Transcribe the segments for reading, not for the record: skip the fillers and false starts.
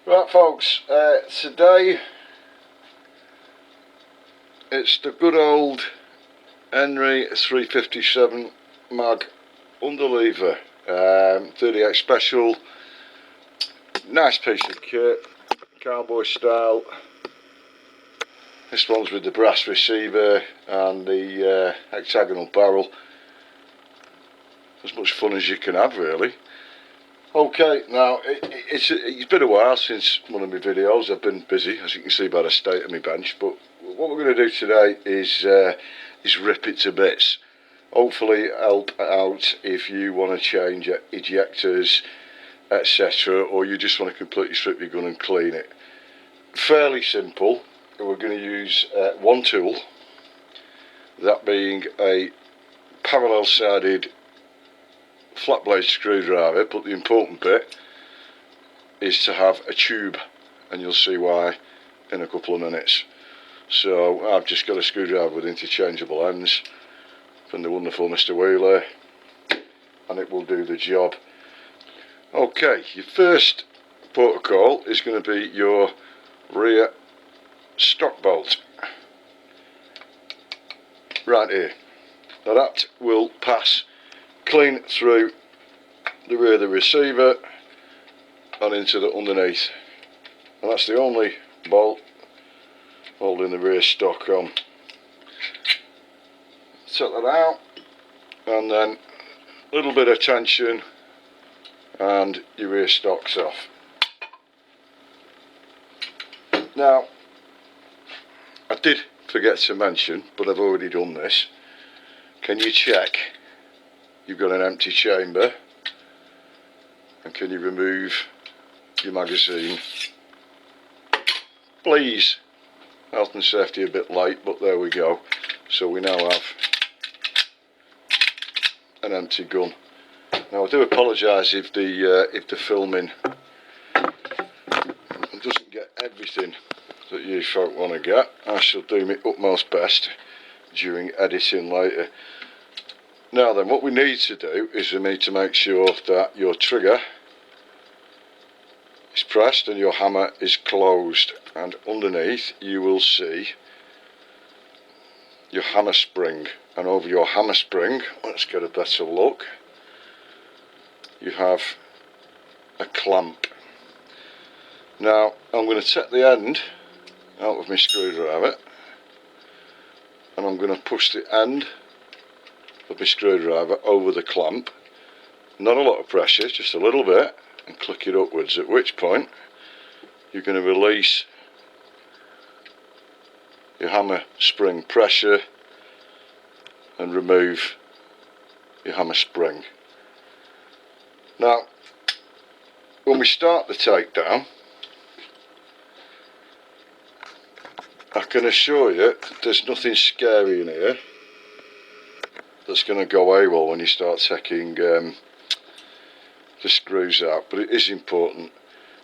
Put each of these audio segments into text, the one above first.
Right folks, today it's the good old Henry 357 mag underlever, 38 special, nice piece of kit, cowboy style. This one's with the brass receiver and the hexagonal barrel. As much fun as you can have, really. Okay, now it's been a while since one of my videos. I've been busy, as you can see by the state of my bench, but what we're going to do today is rip it to bits. Hopefully help out if you want to change ejectors, etc., or you just want to completely strip your gun and clean it. Fairly simple. We're going to use one tool, that being a parallel sided flat blade screwdriver, but the important bit is to have a tube, and you'll see why in a couple of minutes. So I've just got a screwdriver with interchangeable ends from the wonderful Mr. Wheeler, and it will do the job. Okay, your first protocol is going to be your rear stock bolt right here. Now that will pass clean through the rear of the receiver and into the underneath, and that's the only bolt holding the rear stock on. Set that out, and then a little bit of tension and your rear stock's off. Now I did forget to mention, but I've already done this, can you check you've got an empty chamber, and can you remove your magazine? Please. Health and safety a bit late, but there we go. So we now have an empty gun. Now I do apologise if the filming doesn't get everything that you folk want to get. I shall do my utmost best during editing later. Now then, what we need to do is we need to make sure that your trigger is pressed and your hammer is closed, and underneath you will see your hammer spring, and over your hammer spring, let's get a better look, you have a clamp. Now I'm going to take the end out of my screwdriver, and I'm going to push the end of my screwdriver over the clamp. Not a lot of pressure, just a little bit, and click it upwards, at which point you're going to release your hammer spring pressure and remove your hammer spring. Now when we start the takedown, I can assure you that there's nothing scary in here that's going to go AWOL when you start taking the screws out, but it is important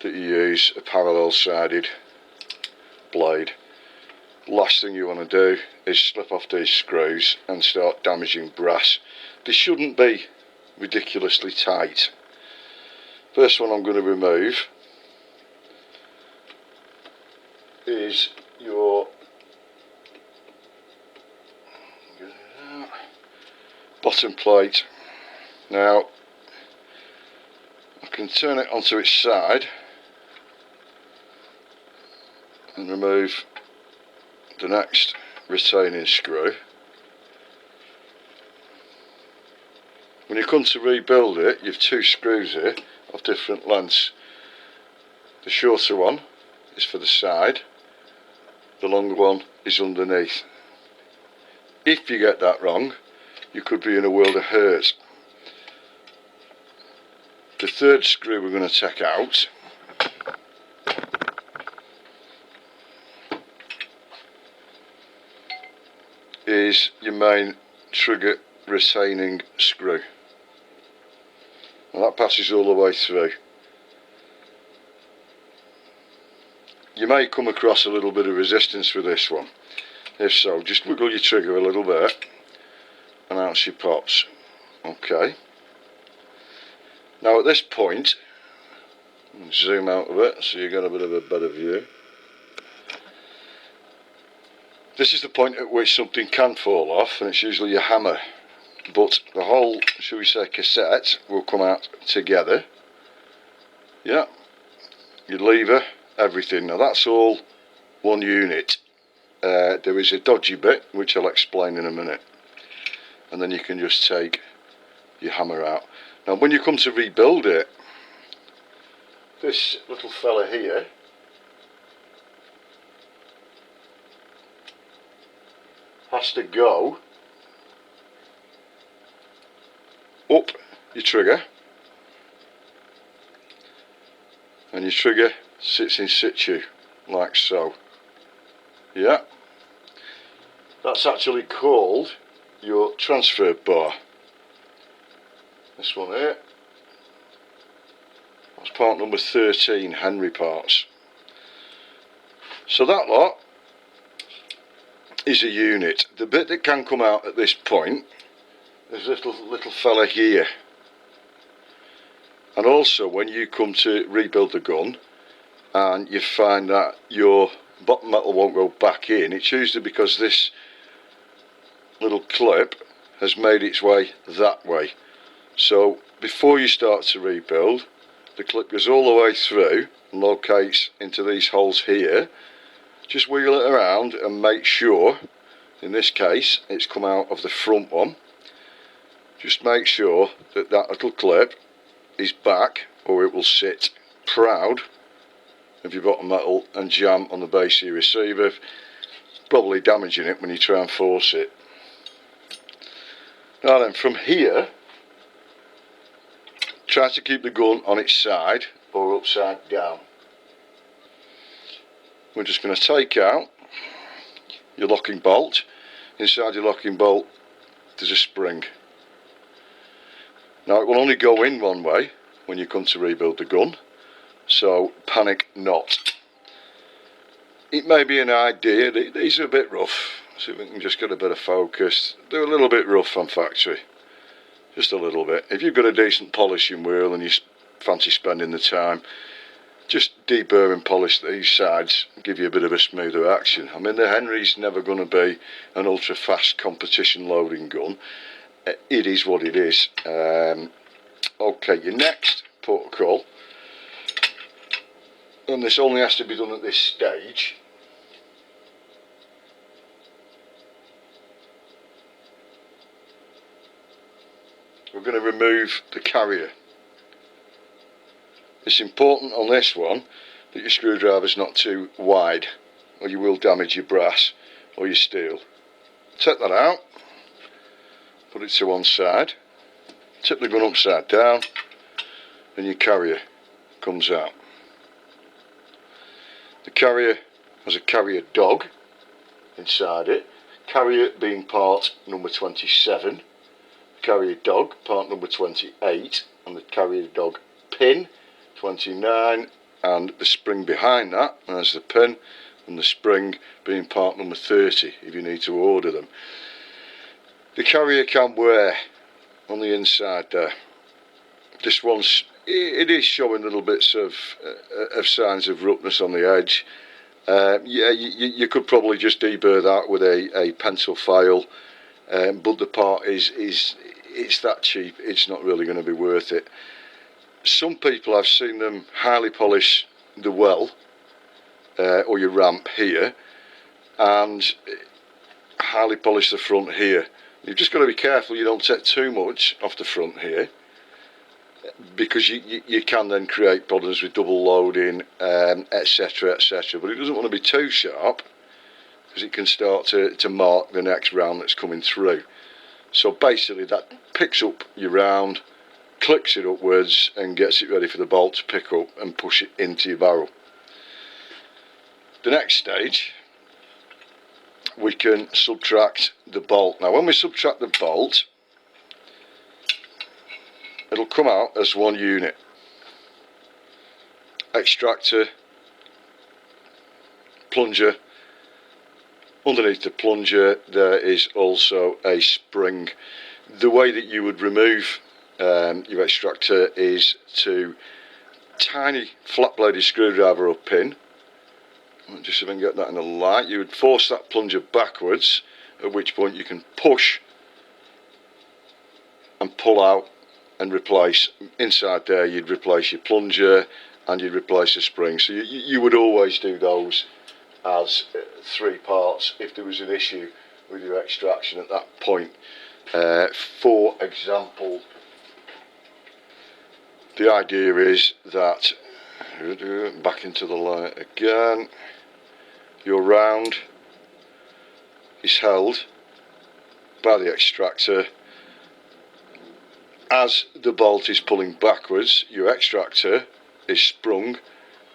that you use a parallel sided blade. Last thing you want to do is slip off these screws and start damaging brass. They shouldn't be ridiculously tight. First one I'm going to remove is your bottom plate. Now I can turn it onto its side and remove the next retaining screw. When you come to rebuild it, you've two screws here of different lengths. The shorter one is for the side, the longer one is underneath. If you get that wrong, you could be in a world of hurt. The third screw we're going to take out is your main trigger retaining screw, and that passes all the way through. You may come across a little bit of resistance with this one. If so, just wiggle your trigger a little bit and out she pops. Okay. Now at this point, And zoom out of it so you get a bit of a better view. This is the point at which something can fall off, and it's usually your hammer. But the whole, shall we say, cassette will come out together. Yeah, your lever, everything. Now that's all one unit. There is a dodgy bit which I'll explain in a minute, and then you can just take your hammer out. Now when you come to rebuild it, this little fella here has to go up your trigger, and your trigger sits in situ like so. Yeah, that's actually called your transfer bar. This one here, that's part number 13, Henry parts. So that lot is a unit. The bit that can come out at this point is this little fella here. And also when you come to rebuild the gun and you find that your bottom metal won't go back in, it's usually because this little clip has made its way that way. So before you start to rebuild, the clip goes all the way through and locates into these holes here. Just wheel it around and make sure, in this case, it's come out of the front one. Just make sure that that little clip is back, or it will sit proud of your bottom metal and jam on the base of your receiver, probably damaging it when you try and force it. Now then, from here, try to keep the gun on its side or upside down. We're just going to take out your locking bolt. Inside your locking bolt there's a spring. Now it will only go in one way when you come to rebuild the gun, so panic not. It may be an idea, these are a bit rough, see if we can just get a bit of focus. They're a little bit rough on factory, just a little bit. If you've got a decent polishing wheel and you fancy spending the time, just deburr and polish these sides and give you a bit of a smoother action. I mean, the Henry's never going to be an ultra fast competition loading gun. It is what it is. Okay, your next protocol, and this only has to be done at this stage, we're going to remove the carrier. It's important on this one that your screwdriver's not too wide, or you will damage your brass or your steel. Take that out, put it to one side, tip the gun upside down, and your carrier comes out. The carrier has a carrier dog inside it, carrier being part number 27, carrier dog part number 28, and the carrier dog pin 29, and the spring behind that as the pin, and the spring being part number 30 if you need to order them. The carrier can wear on the inside there. This one's, it is showing little bits of signs of roughness on the edge. Yeah, you could probably just deburr that with a pencil file, but the part is it's that cheap, it's not really going to be worth it. Some people, I've seen them highly polish the well or your ramp here, and highly polish the front here. You've just got to be careful you don't take too much off the front here, because you can then create problems with double loading, etc, etc. But it doesn't want to be too sharp, because it can start to mark the next round that's coming through. So basically that picks up your round, clicks it upwards and gets it ready for the bolt to pick up and push it into your barrel. The next stage, we can subtract the bolt. Now when we subtract the bolt, it'll come out as one unit. Extractor, plunger. Underneath the plunger there is also a spring. The way that you would remove your extractor is to tiny flat-bladed screwdriver or pin. Just so I can get that in the light. You would force that plunger backwards, at which point you can push and pull out and replace. Inside there you'd replace your plunger and you'd replace the spring. So you would always do those as 3 parts if there was an issue with your extraction at that point. For example, the idea is that, back into the light again, your round is held by the extractor. As the bolt is pulling backwards, your extractor is sprung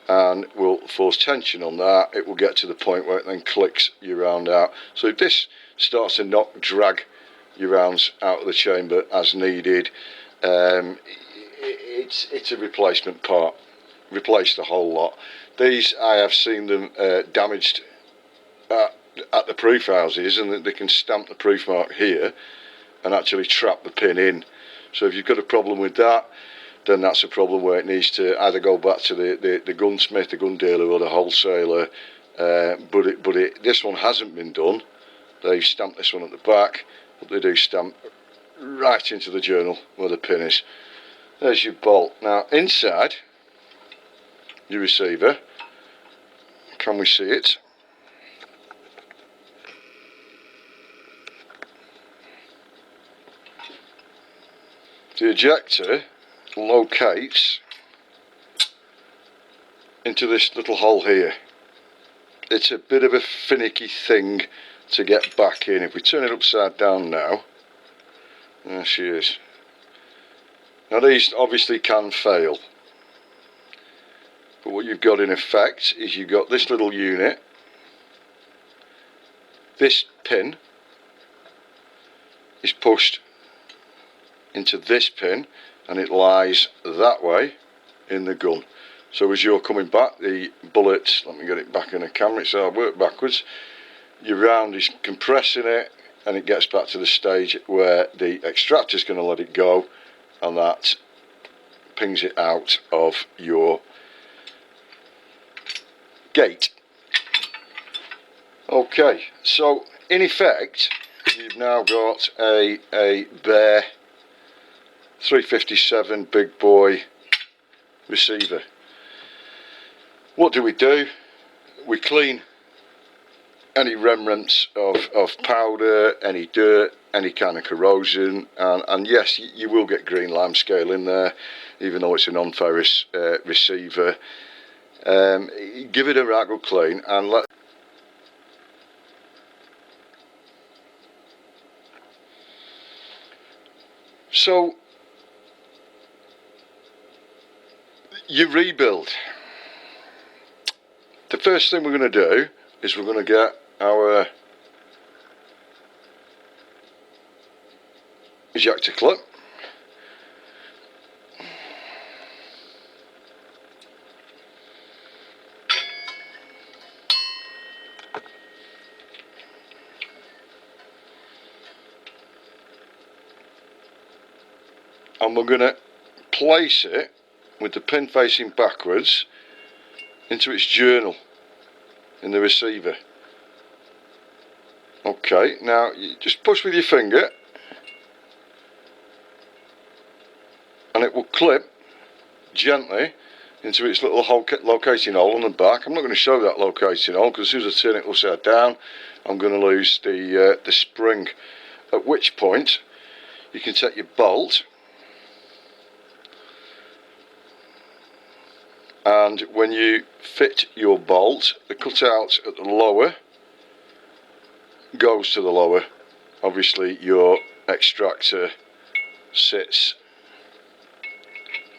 and will force tension on that. It will get to the point where it then clicks your round out. So if this starts to drag your rounds out of the chamber as needed, it's a replacement part. Replace the whole lot. These, I have seen them damaged at the proof houses, and they can stamp the proof mark here and actually trap the pin in. So if you've got a problem with that, then that's a problem where it needs to either go back to the gunsmith, the gun dealer, or the wholesaler. This one hasn't been done. They've stamped this one at the back, but they do stamp right into the journal where the pin is. There's your bolt. Now inside your receiver, can we see it? The ejector locates into this little hole here. It's a bit of a finicky thing to get back in. If we turn it upside down now, there she is. Now these obviously can fail, but what you've got in effect is you've got this little unit, this pin is pushed into this pin and it lies that way in the gun. So as you're coming back, the bullet, let me get it back in the camera so I'll work backwards, your round is compressing it and it gets back to the stage where the extractor is going to let it go, and that pings it out of your gate. Okay, so in effect you've now got a bare 357 big boy receiver. What do? We clean any remnants of powder, any dirt, any kind of corrosion, and yes, you will get green lime scale in there, even though it's a non-ferrous receiver. Give it a right good clean and let. So you rebuild. The first thing we're going to do is we're going to get our ejector clip. And we're going to place it with the pin facing backwards into its journal in the receiver. Okay, now you just push with your finger and it will clip gently into its little locating hole on the back. I'm not going to show that locating hole because as soon as I turn it upside down I'm going to lose the spring, at which point you can take your bolt, and when you fit your bolt, the cutout at the lower goes to the lower. Obviously your extractor sits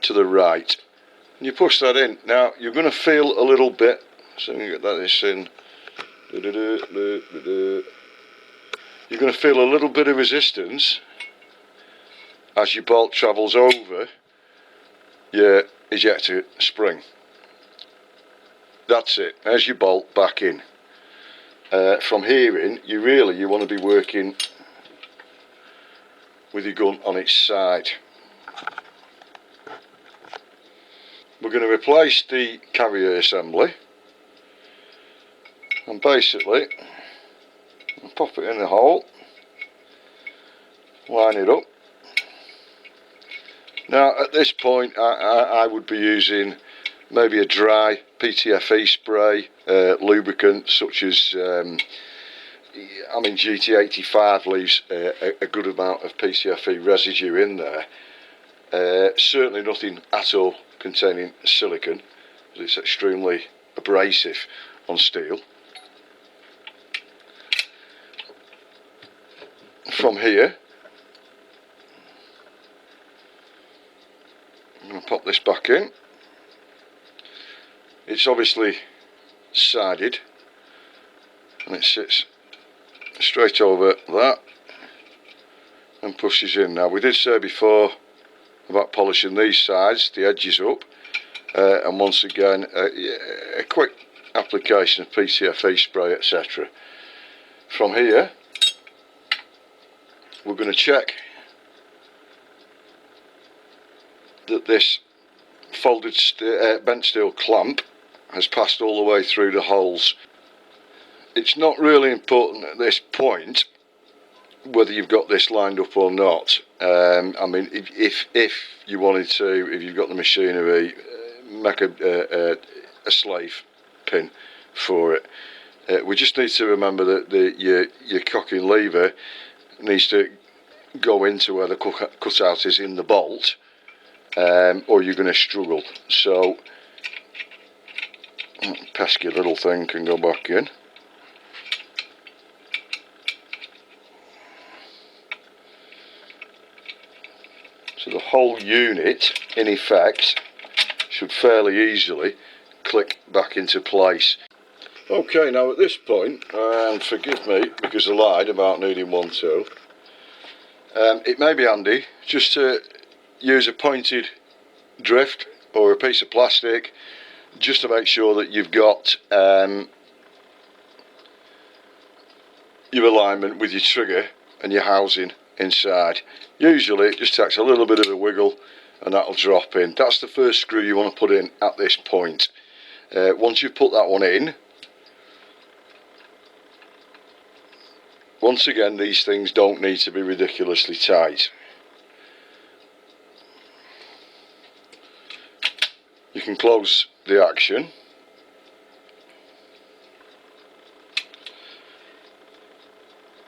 to the right and you push that in. Now you're going to feel a little bit, so I'm going to get this in, you're going to feel a little bit of resistance as your bolt travels over your ejector spring. That's it, there's your bolt back in. From here in, you want to be working with your gun on its side. we're going to replace the carrier assembly, and basically I'll pop it in the hole, line it up. Now at this point I would be using maybe a dry PTFE spray, lubricant such as GT85 leaves a good amount of PTFE residue in there. Certainly nothing at all containing silicone, because it's extremely abrasive on steel. From here I'm going to pop this back in. It's obviously sided and it sits straight over that and pushes in. Now we did say before about polishing these sides, the edges up, and once again a quick application of PTFE spray, etc. From here we're going to check that this folded bent steel clamp has passed all the way through the holes. It's not really important at this point whether you've got this lined up or not. If you wanted to, if you've got the machinery, make a slave pin for it. We just need to remember that your cocking lever needs to go into where the cutout is in the bolt, or you're going to struggle. So pesky little thing can go back in. So the whole unit in effect should fairly easily click back into place. Okay, now at this point, and forgive me because I lied about needing one too, it may be handy just to use a pointed drift or a piece of plastic just to make sure that you've got your alignment with your trigger and your housing inside. Usually it just takes a little bit of a wiggle and that'll drop in. That's the first screw you want to put in at this point. Once you've put that one in, once again these things don't need to be ridiculously tight. You can close the action.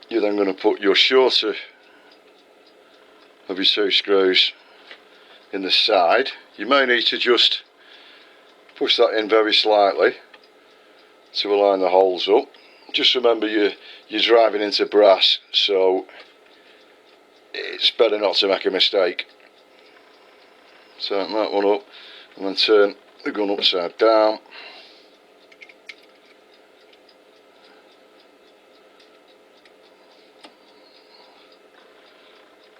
You're then going to put your shorter of your two screws in the side. You may need to just push that in very slightly to align the holes up. Just remember you're driving into brass, so it's better not to make a mistake. Tighten that one up and then turn the gun upside down.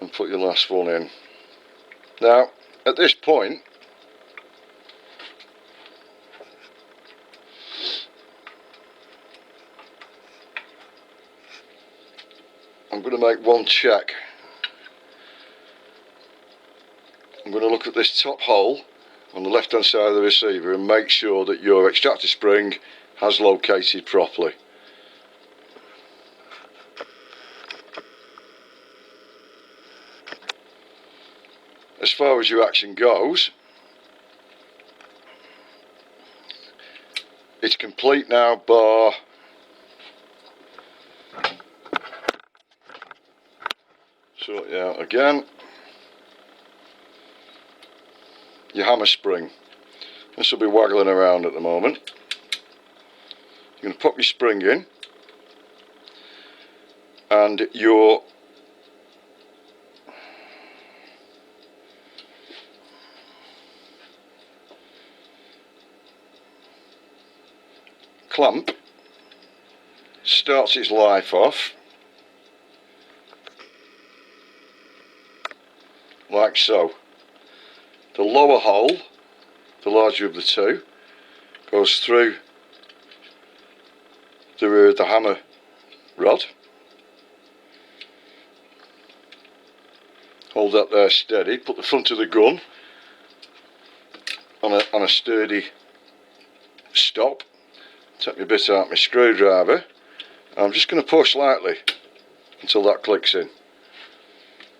And put your last one in. Now at this point I'm going to make one check. I'm going to look at this top hole on the left hand side of the receiver and make sure that your extractor spring has located properly. As far as your action goes, it's complete now, bar sort it out again. Your hammer spring. This will be waggling around at the moment. You're going to pop your spring in, and your clamp starts its life off like so. The lower hole, the larger of the two, goes through the rear of the hammer rod. Hold that there steady, put the front of the gun on a sturdy stop. Take my bit out my screwdriver. I'm just going to push lightly until that clicks in,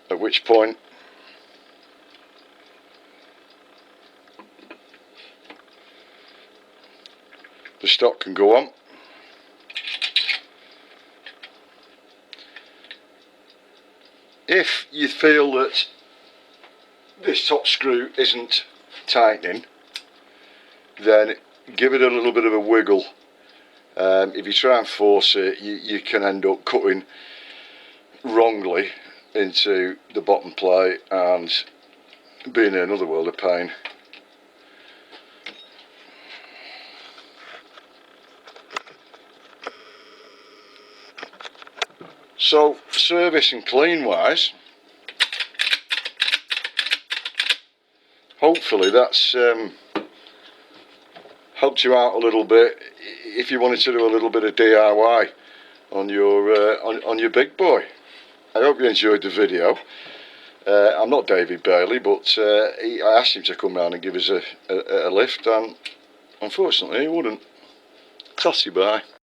at which point the stock can go on. If you feel that this top screw isn't tightening, then give it a little bit of a wiggle. If you try and force it, you can end up cutting wrongly into the bottom plate and being in another world of pain. So service and clean wise, hopefully that's helped you out a little bit if you wanted to do a little bit of DIY on your big boy. I hope you enjoyed the video. I'm not David Bailey, but I asked him to come round and give us a lift, and unfortunately he wouldn't. Toss you bye.